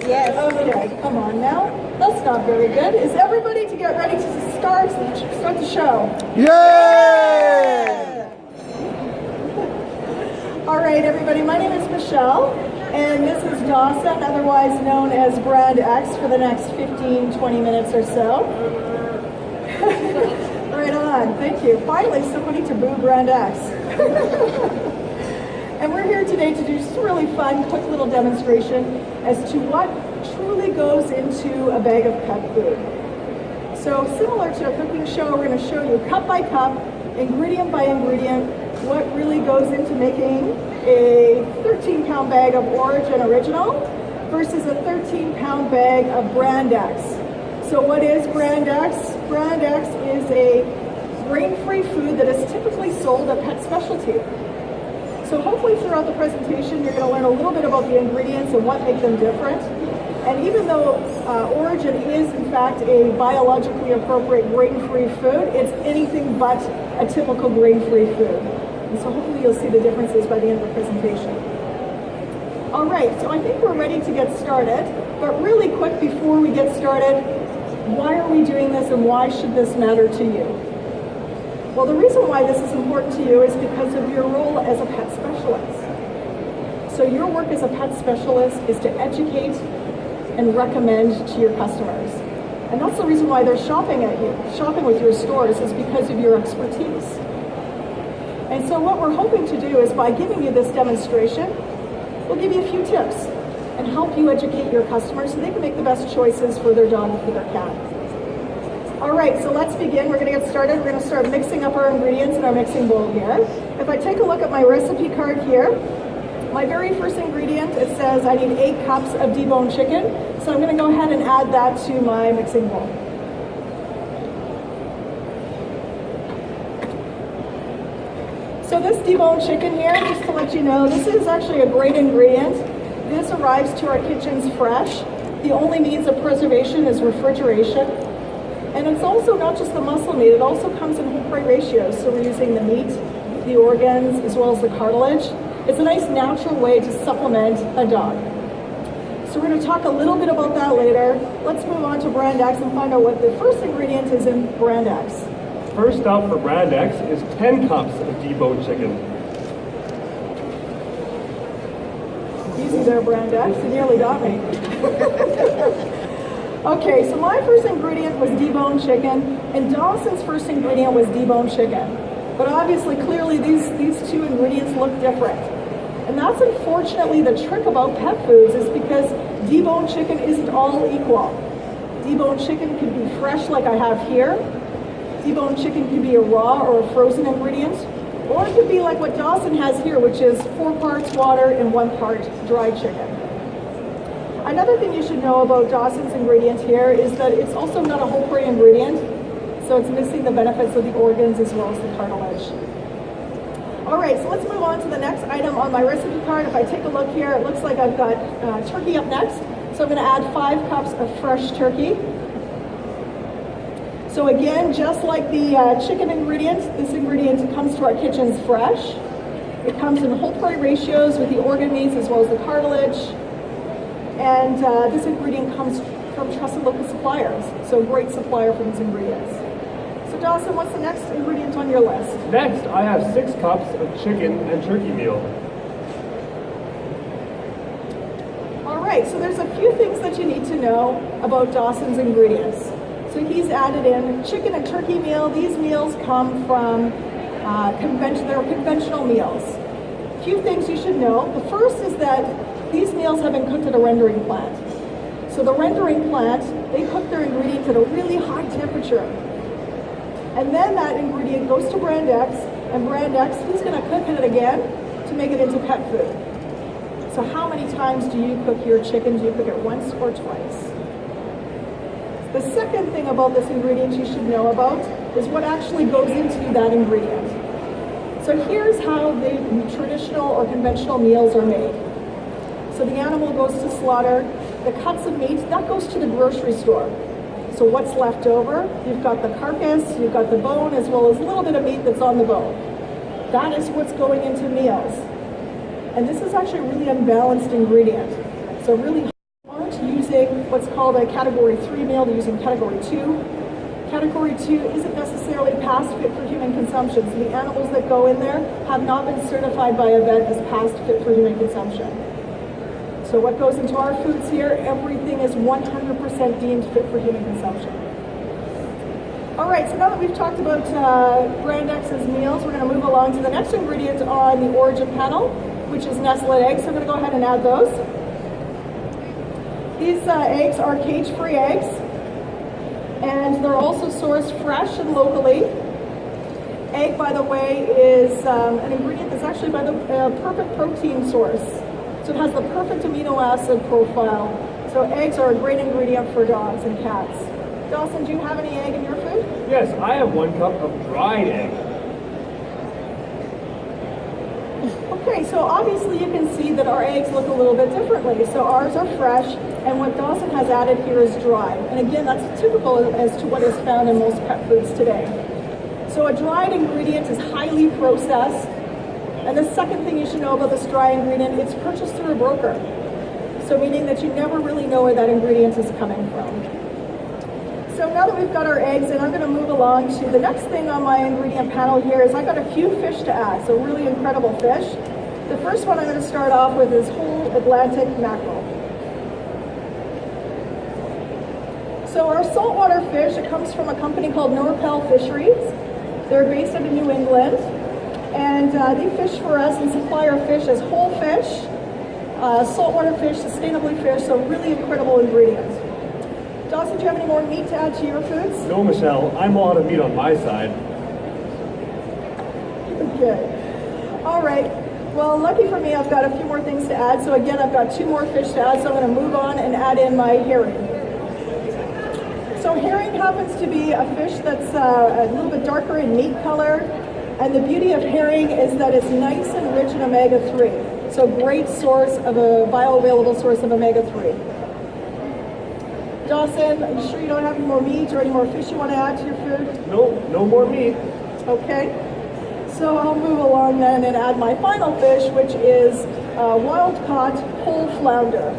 Yes. Okay, come on now. That's not very good. Is everybody to get ready to start the show? Yay! All right, everybody. My name is Michelle, and this is Dawson, otherwise known as Brand X, for the next 15, 20 minutes or so. Right on. Thank you. Finally, somebody to boo Brand X. And we're here today to do just a really fun, quick little demonstration as to what truly goes into a bag of pet food. So similar to a cooking show, we're going to show you cup by cup, ingredient by ingredient, what really goes into making a 13-pound bag of Origin Original versus a 13-pound bag of Brand X. So what is Brand X? Brand X is a grain-free food that is typically sold at pet specialty. So hopefully throughout the presentation you're going to learn a little bit about the ingredients and what make them different. And even though Origin is in fact a biologically appropriate grain-free food, it's anything but a typical grain-free food. And so hopefully you'll see the differences by the end of the presentation. All right, so I think we're ready to get started. But really quick before we get started, why are we doing this and why should this matter to you? Well, the reason why this is important to you is because of your role as a pet specialist. So your work as a pet specialist is to educate and recommend to your customers. And that's the reason why they're shopping with your stores, is because of your expertise. And so what we're hoping to do is, by giving you this demonstration, we'll give you a few tips and help you educate your customers so they can make the best choices for their dog and for their cat. All right, so let's begin. We're going to get started. We're going to start mixing up our ingredients in our mixing bowl here. If I take a look at my recipe card here, my very first ingredient, it says I need 8 cups of deboned chicken. So I'm going to go ahead and add that to my mixing bowl. So this deboned chicken here, just to let you know, this is actually a great ingredient. This arrives to our kitchens fresh. The only means of preservation is refrigeration. And it's also not just the muscle meat, it also comes in whole prey ratios. So we're using the meat, the organs, as well as the cartilage. It's a nice natural way to supplement a dog. So we're going to talk a little bit about that later. Let's move on to Brand X and find out what the first ingredient is in Brand X. First up for Brand X is 10 cups of deboned chicken. Easy there, Brand X. You nearly got me. Okay, so my first ingredient was deboned chicken, and Dawson's first ingredient was deboned chicken. But obviously, clearly, these two ingredients look different. And that's unfortunately the trick about pet foods, is because deboned chicken isn't all equal. Deboned chicken can be fresh like I have here. Deboned chicken can be a raw or a frozen ingredient. Or it could be like what Dawson has here, which is 4 parts water and 1 part dried chicken. Another thing you should know about Dawson's ingredient here is that it's also not a whole prey ingredient, so it's missing the benefits of the organs as well as the cartilage. All right, so let's move on to the next item on my recipe card. If I take a look here, it looks like I've got turkey up next. So I'm going to add 5 cups of fresh turkey. So again, just like the chicken ingredient, this ingredient comes to our kitchens fresh. It comes in whole prey ratios with the organ meats as well as the cartilage. And this ingredient comes from trusted local suppliers, so a great supplier for these ingredients. So Dawson, what's the next ingredient on your list? Next, I have 6 cups of chicken and turkey meal. All right, so there's a few things that you need to know about Dawson's ingredients. So he's added in chicken and turkey meal. These meals come from conventional meals. A few things you should know. The first is that these meals have been cooked at a rendering plant. So the rendering plant, they cook their ingredients at a really high temperature. And then that ingredient goes to Brand X, and Brand X, he's going to cook it again to make it into pet food. So how many times do you cook your chicken? Do you cook it once or twice? The second thing about this ingredient you should know about is what actually goes into that ingredient. So here's how the traditional or conventional meals are made. So the animal goes to slaughter. The cuts of meat, that goes to the grocery store. So what's left over? You've got the carcass, you've got the bone, as well as a little bit of meat that's on the bone. That is what's going into meals. And this is actually a really unbalanced ingredient. So really aren't using what's called a Category 3 meal. They're using Category 2. Category 2 isn't necessarily past fit for human consumption. So the animals that go in there have not been certified by a vet as past fit for human consumption. So what goes into our foods here, everything is 100% deemed fit for human consumption. All right, so now that we've talked about Brand X's meals, we're going to move along to the next ingredient on the origin panel, which is nestled eggs. So I'm going to go ahead and add those. These eggs are cage-free eggs, and they're also sourced fresh and locally. Egg, by the way, is an ingredient that's actually by the perfect protein source. So it has the perfect amino acid profile. So eggs are a great ingredient for dogs and cats. Dawson, do you have any egg in your food? Yes, I have 1 cup of dried egg. Okay, so obviously you can see that our eggs look a little bit differently. So ours are fresh, and what Dawson has added here is dry. And again, that's typical as to what is found in most pet foods today. So a dried ingredient is highly processed. And the second thing you should know about this dry ingredient, it's purchased through a broker. So meaning that you never really know where that ingredient is coming from. So now that we've got our eggs in, I'm going to move along to the next thing on my ingredient panel here is I've got a few fish to add, so really incredible fish. The first one I'm going to start off with is whole Atlantic mackerel. So our saltwater fish, it comes from a company called Norpel Fisheries. They're based out of New England, and they fish for us and supply our fish as whole fish, saltwater fish, sustainably fished, so really incredible ingredients. Dawson, do you have any more meat to add to your foods? No, Michelle, I'm all out of meat on my side. Okay. All right. Well, lucky for me, I've got a few more things to add. So again, I've got 2 more fish to add, so I'm going to move on and add in my herring. So herring happens to be a fish that's a little bit darker in meat color. And the beauty of herring is that it's nice and rich in omega-3. So great source of a bioavailable source of omega-3. Dawson, are you sure you don't have any more meat or any more fish you want to add to your food? No, no more meat. Okay. So I'll move along then and add my final fish, which is wild-caught whole flounder.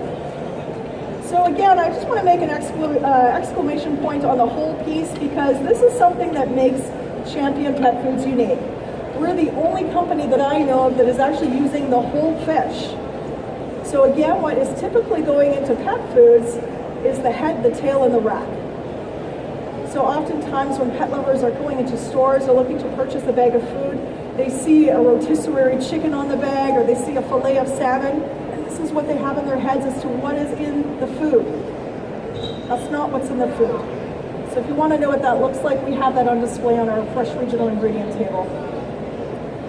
So again, I just want to make an exclamation point on the whole piece because this is something that makes Champion Pet Foods unique. We're the only company that I know of that is actually using the whole fish. So again, what is typically going into pet foods is the head, the tail, and the rack. So oftentimes when pet lovers are going into stores or looking to purchase a bag of food, they see a rotisserie chicken on the bag or they see a fillet of salmon, and this is what they have in their heads as to what is in the food. That's not what's in the food. So if you want to know what that looks like, we have that on display on our fresh regional ingredient table.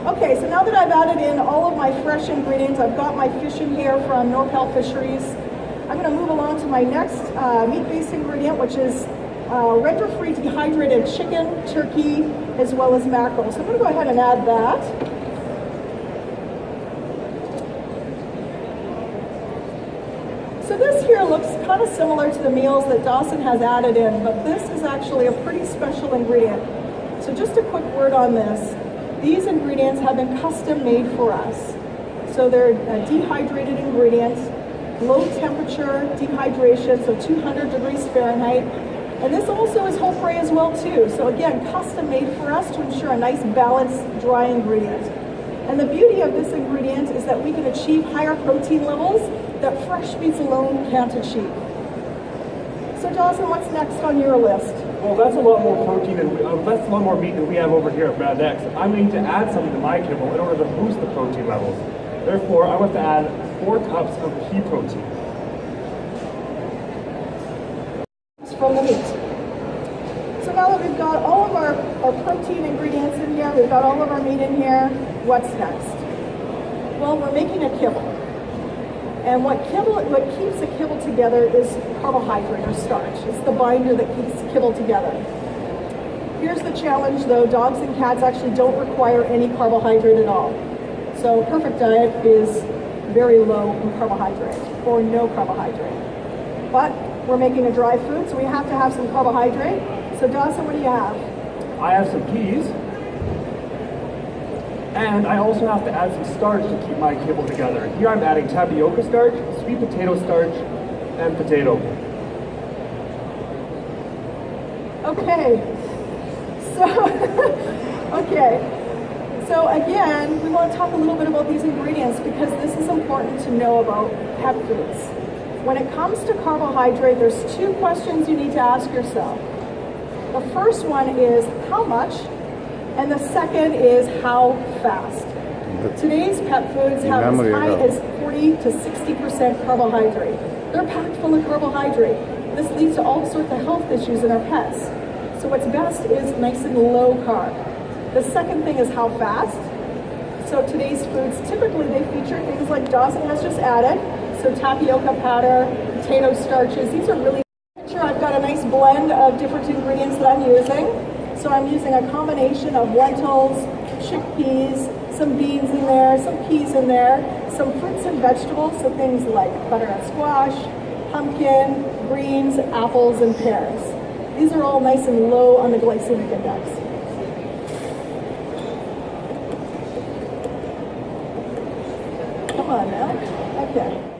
Okay, so now that I've added in all of my fresh ingredients, I've got my fish in here from Norpel Fisheries. I'm going to move along to my next meat-based ingredient, which is render-free dehydrated chicken, turkey, as well as mackerel. So I'm going to go ahead and add that. So this here looks kind of similar to the meals that Dawson has added in, but this is actually a pretty special ingredient. So just a quick word on this. These ingredients have been custom made for us. So they're dehydrated ingredients, low temperature dehydration, so 200 degrees Fahrenheit. And this also is whole prey as well too. So again, custom made for us to ensure a nice balanced dry ingredient. And the beauty of this ingredient is that we can achieve higher protein levels that fresh meats alone can't achieve. So Dawson, what's next on your list? Well, that's a lot more protein and that's a lot more meat than we have over here at Brand X. I'm going to add something to my kibble in order to boost the protein levels. Therefore, I want to add 4 cups of pea protein. From the meat. So now that we've got all of our protein ingredients in here, we've got all of our meat in here, what's next? Well, we're making a kibble. And what keeps a kibble together is carbohydrate or starch. It's the binder that keeps the kibble together. Here's the challenge though, dogs and cats actually don't require any carbohydrate at all. So a perfect diet is very low in carbohydrate or no carbohydrate. But we're making a dry food, so we have to have some carbohydrate. So Dawson, what do you have? I have some peas. And I also have to add some starch to keep my kibble together. Here I'm adding tapioca starch, sweet potato starch, and potato. Okay. So, okay. So again, we want to talk a little bit about these ingredients because this is important to know about pet foods. When it comes to carbohydrate, there's two questions you need to ask yourself. The first one is how much, and the second is how fast. Today's pet foods have as high as 40 to 60% carbohydrate. They're packed full of carbohydrate. This leads to all sorts of health issues in our pets. So what's best is nice and low carb. The second thing is how fast. So today's foods, typically they feature things like Dawson has just added. So tapioca powder, potato starches. These are really, I've got a nice blend of different ingredients that I'm using. So I'm using a combination of lentils, chickpeas, some beans in there, some peas in there, some fruits and vegetables, so things like butternut squash, pumpkin, greens, apples, and pears. These are all nice and low on the glycemic index. Come on now. Okay.